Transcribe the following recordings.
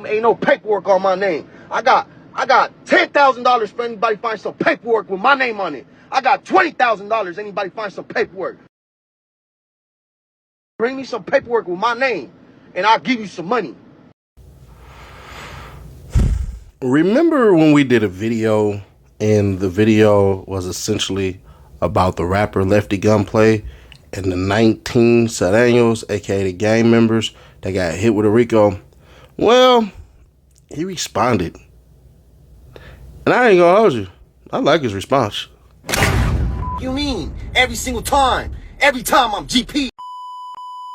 ain't no paperwork on my name. I got $10,000 for anybody find some paperwork with my name on it. I got $20,000 anybody find some paperwork. Bring me some paperwork with my name, and I'll give you some money. Remember when we did a video, and the video was essentially about the rapper Lefty Gunplay and the 19 Sedaños, aka the gang members that got hit with a RICO? Well, he responded. And I ain't gonna hold you, I like his response. You mean every single time? Every time I'm GP?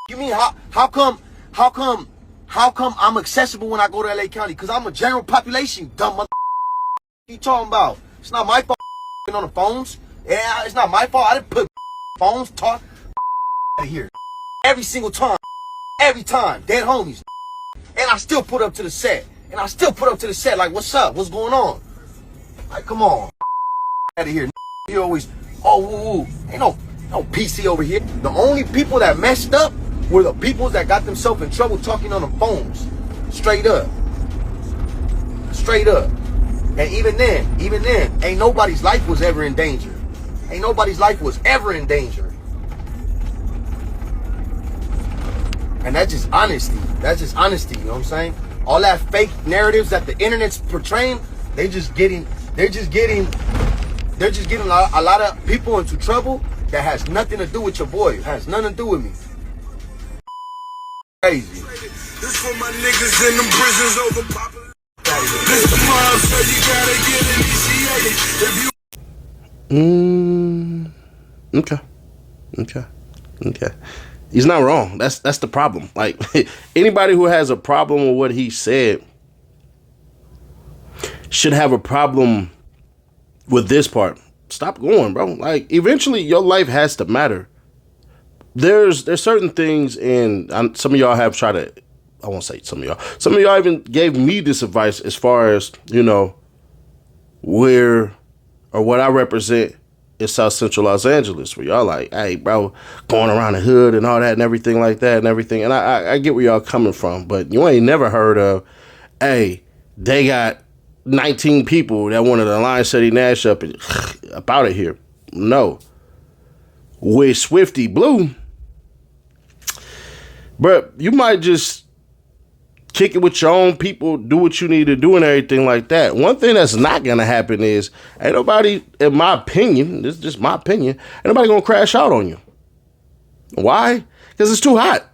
You mean how come I'm accessible when I go to LA County? Cause I'm a general population, you dumb mother. What you talking about? It's not my fault on the phones. Yeah, it's not my fault. I didn't put phones talk out of here. Every single time. Every time. Dead homies. And I still put up to the set. Like, what's up? What's going on? Like, come on. Out of here. You always, woo. Ain't no PC over here. The only people that messed up were the people that got themselves in trouble talking on the phones. Straight up. And even then, ain't nobody's life was ever in danger. And that's just honesty. You know what I'm saying? All that fake narratives that the internet's portraying, they're just getting a lot of people into trouble that has nothing to do with your boy. It has nothing to do with me. Crazy. This for my niggas in them prisons over popular. This the mob, so you gotta get initiated. Okay. He's not wrong. That's the problem. Like, anybody who has a problem with what he said should have a problem with this part. Stop going, bro. Like, eventually your life has to matter. There's certain things, and some of y'all have tried to, I won't say some of y'all even gave me this advice as far as, you know, where or what I represent in South Central Los Angeles, where y'all like, hey, bro, going around the hood and all that and everything like that and everything. And I get where y'all coming from, but you ain't never heard of, hey, they got 19 people that wanted to line City Nash up out of here. No. With Swifty Blue, but you might just kick it with your own people, do what you need to do and everything like that. One thing that's not going to happen is, ain't nobody, in my opinion, this is just my opinion, ain't nobody going to crash out on you. Why? Because it's too hot.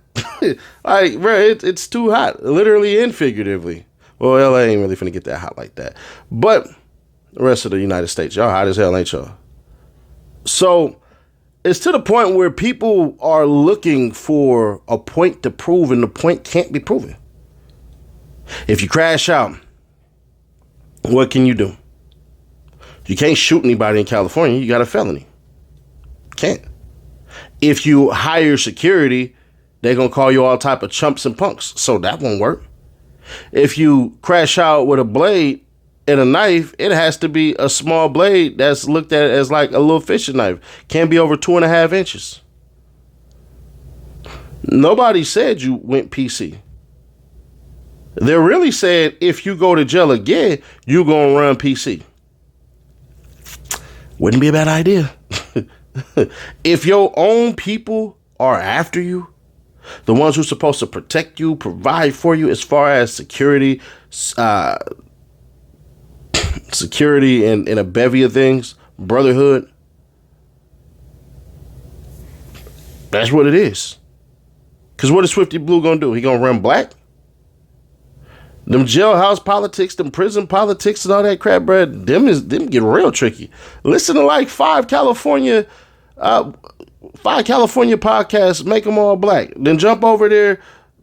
Like, bro, it's too hot, literally and figuratively. Well, LA ain't really finna get that hot like that. But the rest of the United States, y'all hot as hell, ain't y'all? So it's to the point where people are looking for a point to prove, and the point can't be proven. If you crash out, what can you do? You can't shoot anybody in California. You got a felony. Can't. If you hire security, they're going to call you all type of chumps and punks. So that won't work. If you crash out with a blade and a knife, it has to be a small blade that's looked at as like a little fishing knife. Can't be over 2.5 inches. Nobody said you went PC. They're really saying if you go to jail again, you're going to run PC. Wouldn't be a bad idea. If your own people are after you, the ones who's supposed to protect you, provide for you as far as security, security and a bevy of things, brotherhood, that's what it is. Because what is Swifty Blue going to do? He going to run black? Them jailhouse politics, them prison politics and all that crap, bro, them get real tricky. Listen to like five California podcasts, make them all black. Then jump over there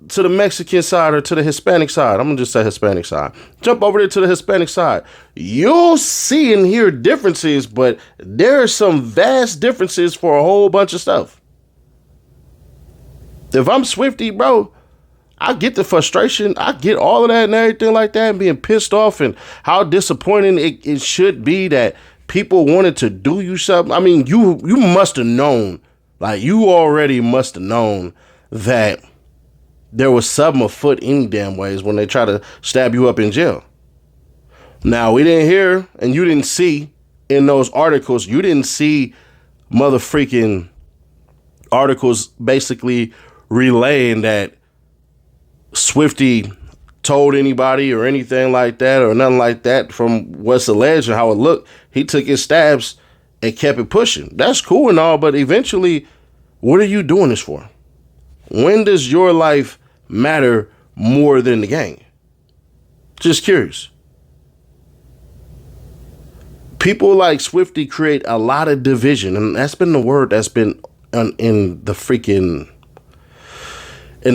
to the Mexican side or to the Hispanic side. I'm going to just say Hispanic side. Jump over there to the Hispanic side. You'll see and hear differences, but there are some vast differences for a whole bunch of stuff. If I'm Swifty, bro, I get the frustration. I get all of that and everything like that and being pissed off and how disappointing it should be that people wanted to do you something. I mean, you must have known, like you already must have known that there was something afoot any damn ways when they try to stab you up in jail. Now, we didn't hear, and you didn't see in those articles, you didn't see motherfreaking articles basically relaying that Swifty told anybody or anything like that or nothing like that. From what's alleged and how it looked, he took his stabs and kept it pushing. That's cool and all, but eventually, what are you doing this for? When does your life matter more than the gang? Just curious. People like Swifty create a lot of division, and that's been the word that's been in the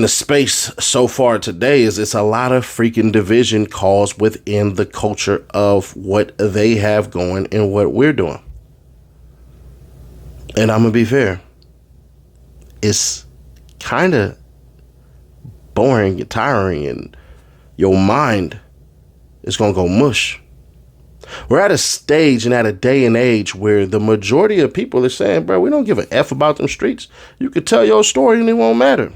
space so far today. Is it's a lot of freaking division caused within the culture of what they have going and what we're doing. And I'm gonna be fair, it's kind of boring and tiring, and your mind is gonna go mush. We're at a stage and at a day and age where the majority of people are saying, bro, we don't give a F about them streets. You could tell your story and it won't matter.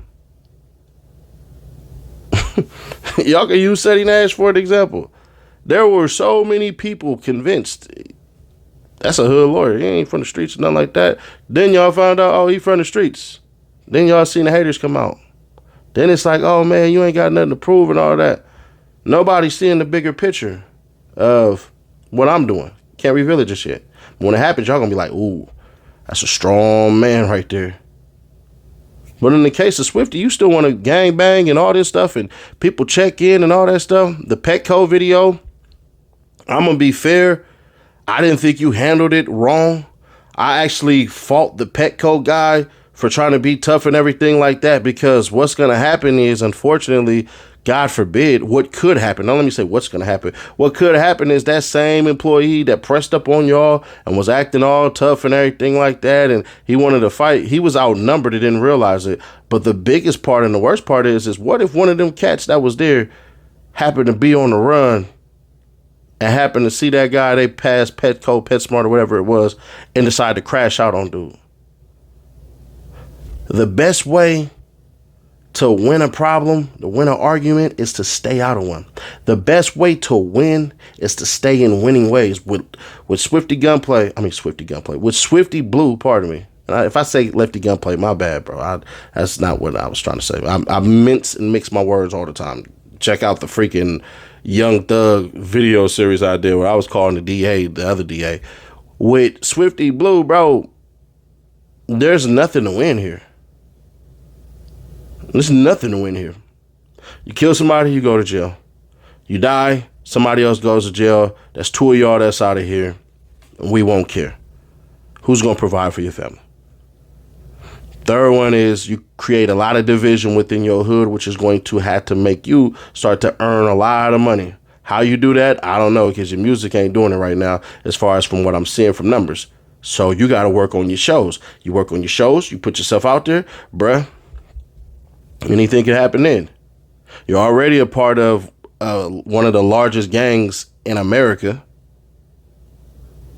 Y'all can use Seti Nash for an example. There were so many people convinced that's a hood lawyer. He ain't from the streets or nothing like that. Then y'all found out, oh, he from the streets. Then y'all seen the haters come out. Then it's like, oh, man, you ain't got nothing to prove and all that. Nobody's seeing the bigger picture of what I'm doing. Can't reveal it just yet. But when it happens, y'all gonna be like, ooh, that's a strong man right there. But in the case of Swifty, you still want to gang bang and all this stuff, and people check in and all that stuff. The Petco video, I'm gonna be fair, I didn't think you handled it wrong. I actually fault the Petco guy for trying to be tough and everything like that, because what's gonna happen is, unfortunately, God forbid, what could happen. Now, let me say what's going to happen. What could happen is that same employee that pressed up on y'all and was acting all tough and everything like that, and he wanted to fight, he was outnumbered and didn't realize it. But the biggest part and the worst part is what if one of them cats that was there happened to be on the run and happened to see that guy they passed, Petco, PetSmart, or whatever it was, and decided to crash out on dude? The best way to win a problem, to win an argument, is to stay out of one. The best way to win is to stay in winning ways. With Swifty Blue, pardon me. If I say Lefty Gunplay, my bad, bro. That's not what I was trying to say. I mince and mix my words all the time. Check out the freaking Young Thug video series I did where I was calling the DA, the other DA. With Swifty Blue, bro, there's nothing to win here. There's nothing to win here. You kill somebody, you go to jail. You die, somebody else goes to jail. That's two of y'all that's out of here. And we won't care. Who's going to provide for your family? Third one is you create a lot of division within your hood, which is going to have to make you start to earn a lot of money. How you do that, I don't know, because your music ain't doing it right now as far as from what I'm seeing from numbers. So you got to work on your shows. You work on your shows, you put yourself out there, bruh. Anything can happen then. You're already a part of one of the largest gangs in America.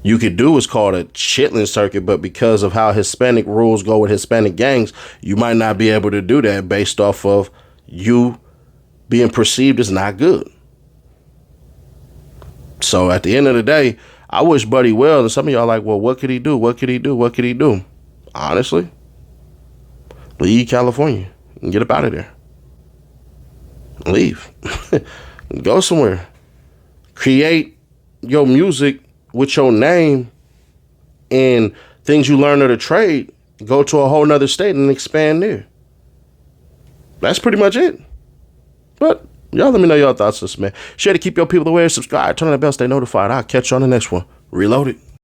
You could do what's called a chitlin circuit, but because of how Hispanic rules go with Hispanic gangs, you might not be able to do that based off of you being perceived as not good. So at the end of the day, I wish Buddy well, and some of y'all are like, well, what could he do? What could he do? What could he do? Honestly, leave California and get up out of there. Leave. Go somewhere. Create your music with your name and things you learn of the trade. Go to a whole nother state and expand there. That's pretty much it. But y'all let me know your thoughts on this, man. Share to keep your people aware. Subscribe. Turn on that bell. Stay notified. I'll catch you on the next one. Reloaded.